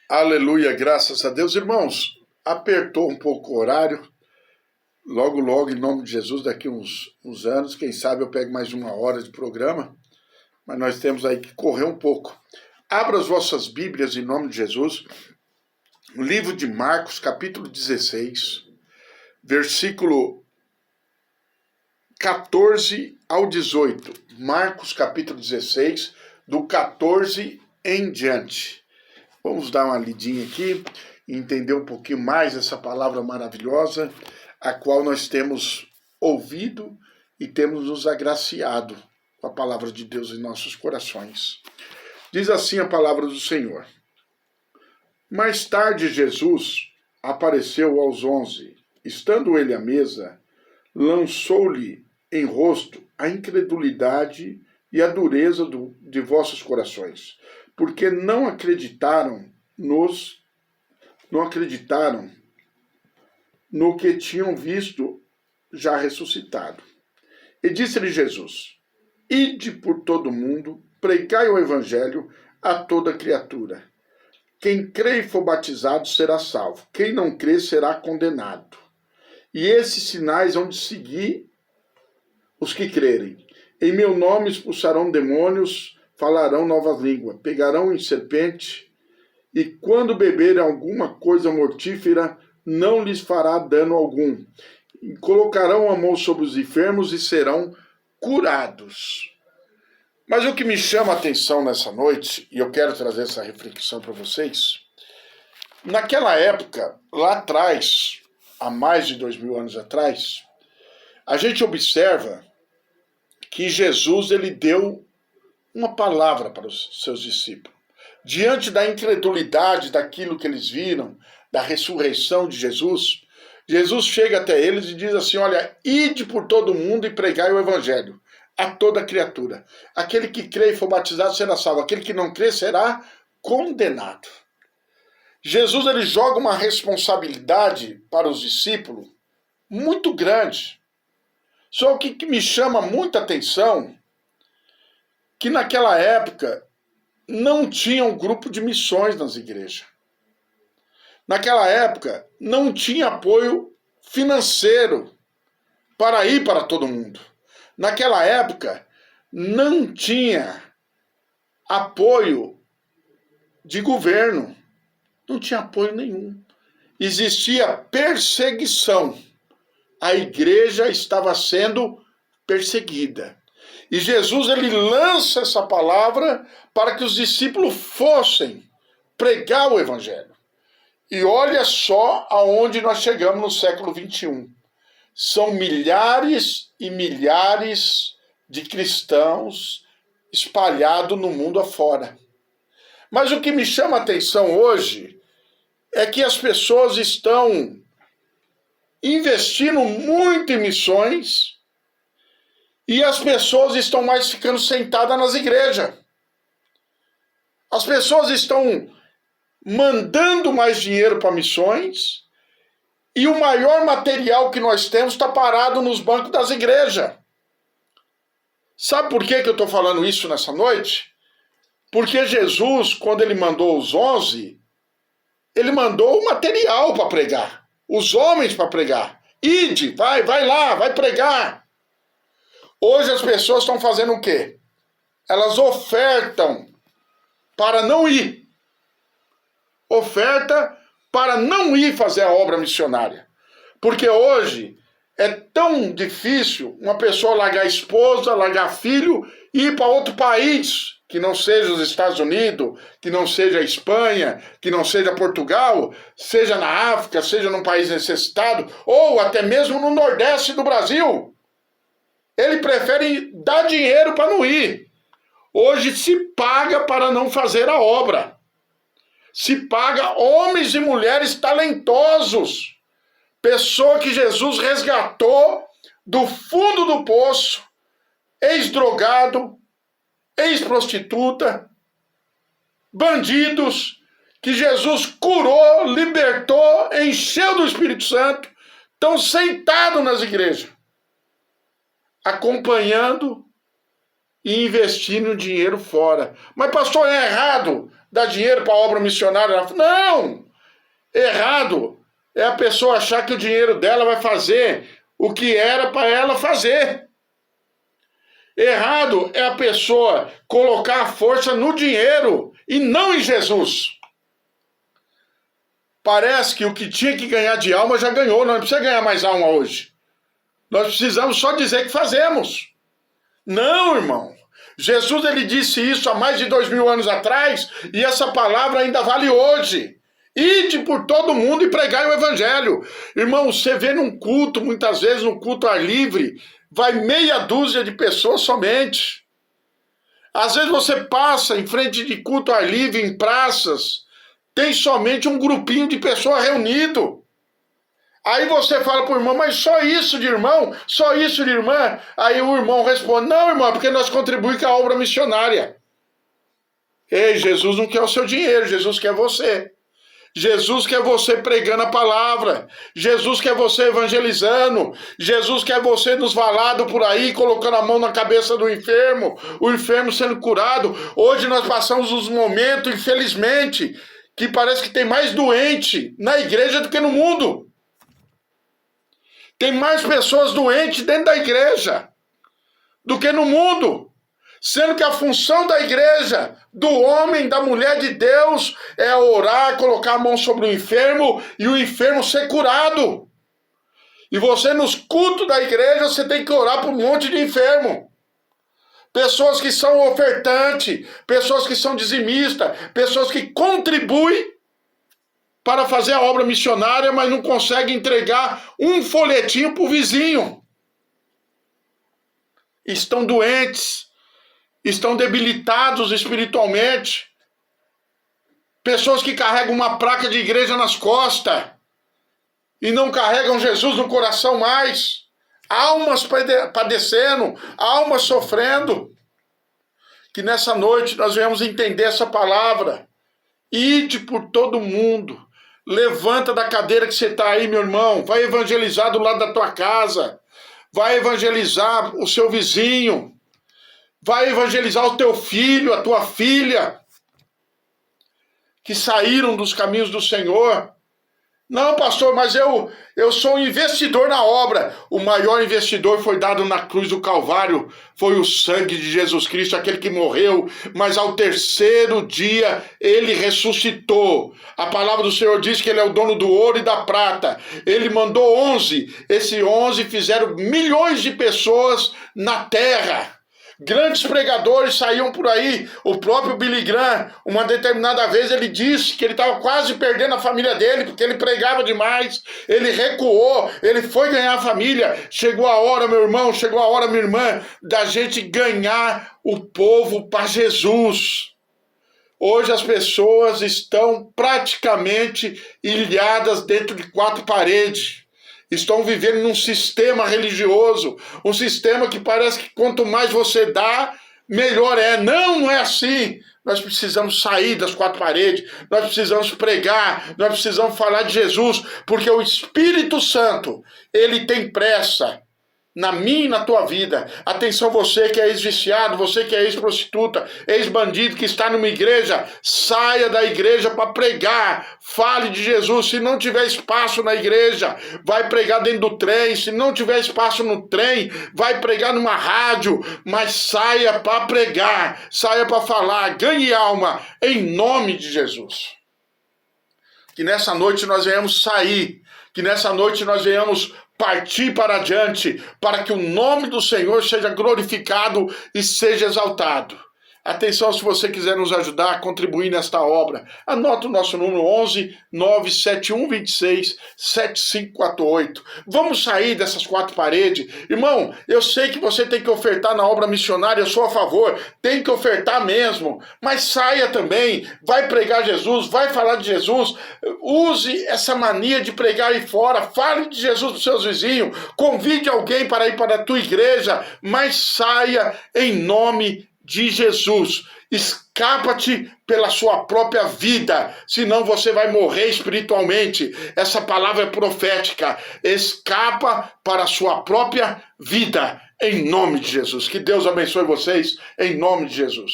Aleluia, graças a Deus. Irmãos, apertou um pouco o horário. Logo, logo, em nome de Jesus, daqui uns anos, quem sabe eu pego mais 1 hora de programa, mas nós temos aí que correr um pouco. Abra as vossas Bíblias em nome de Jesus, no livro de Marcos, capítulo 16, versículo 14 ao 18. Marcos, capítulo 16, do 14 em diante. Vamos dar uma lidinha aqui e entender um pouquinho mais essa palavra maravilhosa, a qual nós temos ouvido e temos nos agraciado com a palavra de Deus em nossos corações. Diz assim a palavra do Senhor. Mais tarde Jesus apareceu aos 11. Estando ele à mesa, lançou-lhe em rosto a incredulidade e a dureza de vossos corações, porque não acreditaram no que tinham visto já ressuscitado. E disse-lhe Jesus: Ide por todo o mundo, pregai o evangelho a toda criatura. Quem crê e for batizado será salvo, quem não crê será condenado. E esses sinais hão de seguir os que crerem. Em meu nome expulsarão demônios, falarão novas línguas, pegarão em serpente, e quando beberem alguma coisa mortífera, não lhes fará dano algum. E colocarão a mão sobre os enfermos e serão curados. Mas o que me chama a atenção nessa noite, e eu quero trazer essa reflexão para vocês, naquela época, lá atrás, há mais de 2000 anos atrás, a gente observa que Jesus ele deu uma palavra para os seus discípulos. Diante da incredulidade daquilo que eles viram, da ressurreição de Jesus, Jesus chega até eles e diz assim, olha, ide por todo mundo e pregai o evangelho a toda criatura. Aquele que crê e for batizado será salvo, aquele que não crê será condenado. Jesus ele joga uma responsabilidade para os discípulos muito grande. Só que me chama muita atenção que naquela época não tinha um grupo de missões nas igrejas. Naquela época não tinha apoio financeiro para ir para todo mundo. Naquela época não tinha apoio de governo. Não tinha apoio nenhum. Existia perseguição. A igreja estava sendo perseguida. E Jesus ele lança essa palavra para que os discípulos fossem pregar o evangelho. E olha só aonde nós chegamos no século 21. São milhares e milhares de cristãos espalhados no mundo afora. Mas o que me chama a atenção hoje é que as pessoas estão investindo muito em missões e as pessoas estão mais ficando sentadas nas igrejas. As pessoas estão mandando mais dinheiro para missões e o maior material que nós temos está parado nos bancos das igrejas. Sabe por que eu estou falando isso nessa noite? Porque Jesus, quando ele mandou os 11, ele mandou o material para pregar. Os homens para pregar. Ide, vai lá, vai pregar. Hoje as pessoas estão fazendo o quê? Elas ofertam para não ir. Oferta para não ir fazer a obra missionária. Porque hoje é tão difícil uma pessoa largar a esposa, largar filho e ir para outro país, que não seja os Estados Unidos, que não seja a Espanha, que não seja Portugal, seja na África, seja num país necessitado, ou até mesmo no Nordeste do Brasil. Ele prefere dar dinheiro para não ir. Hoje se paga para não fazer a obra. Se paga homens e mulheres talentosos. Pessoa que Jesus resgatou do fundo do poço, ex-drogado, ex-prostituta, bandidos, que Jesus curou, libertou, encheu do Espírito Santo, estão sentados nas igrejas, acompanhando e investindo dinheiro fora. Mas pastor, é errado dar dinheiro para a obra missionária. Não! Errado é a pessoa achar que o dinheiro dela vai fazer o que era para ela fazer. Errado é a pessoa colocar a força no dinheiro e não em Jesus. Parece que o que tinha que ganhar de alma já ganhou, não precisa ganhar mais alma hoje. Nós precisamos só dizer que fazemos. Não, irmão. Jesus ele disse isso há mais de 2000 anos atrás e essa palavra ainda vale hoje. Ide por todo mundo e pregai o evangelho. Irmão, você vê num culto, muitas vezes no culto ar livre, vai meia dúzia de pessoas somente. Às vezes você passa em frente de culto ar livre, em praças, tem somente um grupinho de pessoas reunido. Aí você fala pro irmão, mas só isso de irmão? Só isso de irmã? Aí o irmão responde, não, irmão, porque nós contribuímos com a obra missionária. Ei, Jesus não quer o seu dinheiro, Jesus quer você. Jesus quer você pregando a palavra. Jesus quer você evangelizando. Jesus quer você nos valados por aí, colocando a mão na cabeça do enfermo, o enfermo sendo curado. Hoje nós passamos uns momentos, infelizmente, que parece que tem mais doente na igreja do que no mundo. Tem mais pessoas doentes dentro da igreja do que no mundo. Sendo que a função da igreja, do homem, da mulher de Deus, é orar, colocar a mão sobre o enfermo e o enfermo ser curado. E você, nos cultos da igreja, você tem que orar por um monte de enfermo. Pessoas que são ofertantes, pessoas que são dizimistas, pessoas que contribuem para fazer a obra missionária, mas não conseguem entregar um folhetinho para o vizinho. Estão doentes. Estão debilitados espiritualmente. Pessoas que carregam uma placa de igreja nas costas e não carregam Jesus no coração mais. Almas padecendo, almas sofrendo. Que nessa noite nós venhamos entender essa palavra. Ide por todo mundo. Levanta da cadeira que você está aí, meu irmão. Vai evangelizar do lado da tua casa. Vai evangelizar o seu vizinho. Vai evangelizar o teu filho, a tua filha, que saíram dos caminhos do Senhor. Não, pastor, mas eu sou um investidor na obra. O maior investidor foi dado na cruz do Calvário. Foi o sangue de Jesus Cristo, aquele que morreu, mas ao terceiro dia ele ressuscitou. A palavra do Senhor diz que ele é o dono do ouro e da prata. Ele mandou 11. Esses 11 fizeram milhões de pessoas na terra. Grandes pregadores saíam por aí. O próprio Billy Graham, uma determinada vez, ele disse que ele estava quase perdendo a família dele, porque ele pregava demais. Ele recuou, ele foi ganhar a família. Chegou a hora, meu irmão, chegou a hora, minha irmã, da gente ganhar o povo para Jesus. Hoje as pessoas estão praticamente ilhadas dentro de 4 paredes. Estão vivendo num sistema religioso, um sistema que parece que quanto mais você dá, melhor é. Não, não é assim. Nós precisamos sair das 4 paredes, nós precisamos pregar, nós precisamos falar de Jesus, porque o Espírito Santo, ele tem pressa na minha e na tua vida. Atenção, você que é ex-viciado, você que é ex-prostituta, ex-bandido, que está numa igreja, saia da igreja para pregar, fale de Jesus. Se não tiver espaço na igreja, vai pregar dentro do trem. Se não tiver espaço no trem, vai pregar numa rádio, mas saia para pregar, saia para falar, ganhe alma, em nome de Jesus. Que nessa noite nós venhamos sair, que nessa noite nós venhamos partir para adiante, para que o nome do Senhor seja glorificado e seja exaltado. Atenção, se você quiser nos ajudar a contribuir nesta obra, anota o nosso número 11 971 26 7548. Vamos sair dessas 4 paredes. Irmão, eu sei que você tem que ofertar na obra missionária, eu sou a favor, tem que ofertar mesmo, mas saia também, vai pregar Jesus, vai falar de Jesus, use essa mania de pregar aí fora, fale de Jesus para os seus vizinhos, convide alguém para ir para a tua igreja, mas saia em nome de Jesus. Escapa-te pela sua própria vida, senão você vai morrer espiritualmente. Essa palavra é profética. Escapa para a sua própria vida, em nome de Jesus. Que Deus abençoe vocês, em nome de Jesus.